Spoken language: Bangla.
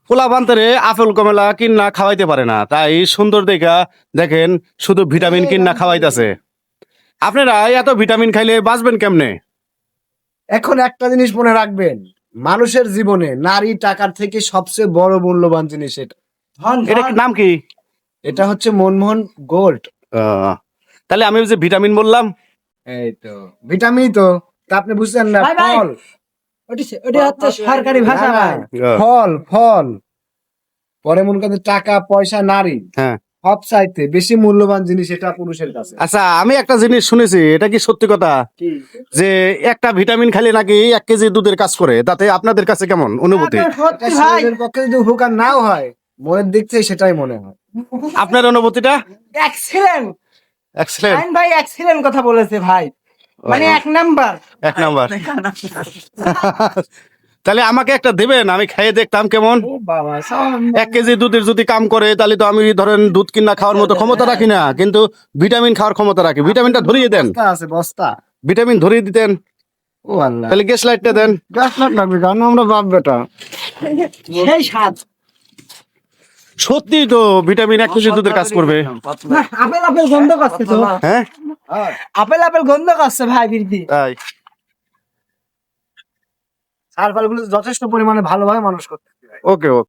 পোলা বান্তরে আপেল কমলা কিন্না খাওয়াইতে পারে না, তাই সুন্দর দেখা দেখেন শুধু ভিটামিন কিন্না খাওয়াইতেছে। আপনারা এত ভিটামিন খাইলে বাঁচবেন কেমনে? এখন একটা জিনিস মনে রাখবেন, মানুষের জীবনে নারী টাকার থেকে সবচেয়ে বড় মূল্যবান জিনিস এটা। এটা কি নাম কি? এটা হচ্ছে মনমোহন গোল্ড। তাহলে আমি ওই যে ভিটামিন বললাম, এই তো ভিটামিন, তো তা আপনি বুঝছেন না? ভাই, ভাই। ফল, ওটি হচ্ছে সরকারি ভাষা না, না, ভাই। ফল ফল। পরে মনে করেন টাকা পয়সা নারী হ্যাঁ। সব চাইতে বেশি মূল্যবান জিনিস এটা পুরুষের কাছে। আচ্ছা আমি একটা জিনিস শুনেছি, এটা কি সত্যি কথা যে একটা ভিটামিন খাইলে নাকি 1 কেজি দুধের কাজ করে? তাতে আপনাদের কাছে কেমন অনুভূতি? সত্যি এটা ভাই, শরীরের পক্ষে যদি উপকার নাও হয়, মনের দিক থেকে সেটাই মনে হয়। আপনার অনুভূতিটা? এক্সিলেন্ট। এক্সেলেন্ট। আইন ভাই এক্সিলেন্ট কথা বলেছে ভাই, মানে 1 নাম্বার। 1 নাম্বার। তাহলে আমাকে একটা দেবেন, আমি খাইয়ে দেখতাম কেমন। ও বাবা, 1 কেজি দুধের যদি কাম করে তাহলে তো আমি ধরেন দুধ কিনা খাওয়ার মতো ক্ষমতা রাখি না, কিন্তু ভিটামিন খাওয়ার ক্ষমতা রাখি। ভিটামিনটা ধরিয়ে দেন, বস্তা আছে বস্তা। ভিটামিন ধরিয়ে দিতেন, ও আল্লাহ, তাহলে গ্যাস লাইটটা দেন। গাছ লাগবে কারণ আমরা বাপ বেটা। সেই স্বাদ। সত্যি তো ভিটামিন 1 কেজি দুধের কাজ করবে। আপেল আপেল গন্ধ করছে তো, হ্যাঁ আপেল আপেল গন্ধ করছে ভাই বৃদ্ধি। তাই। সার ফলগুলো যথেষ্ট পরিমাণে ভালোভাবে মানুষ করতে। ওকে ওকে।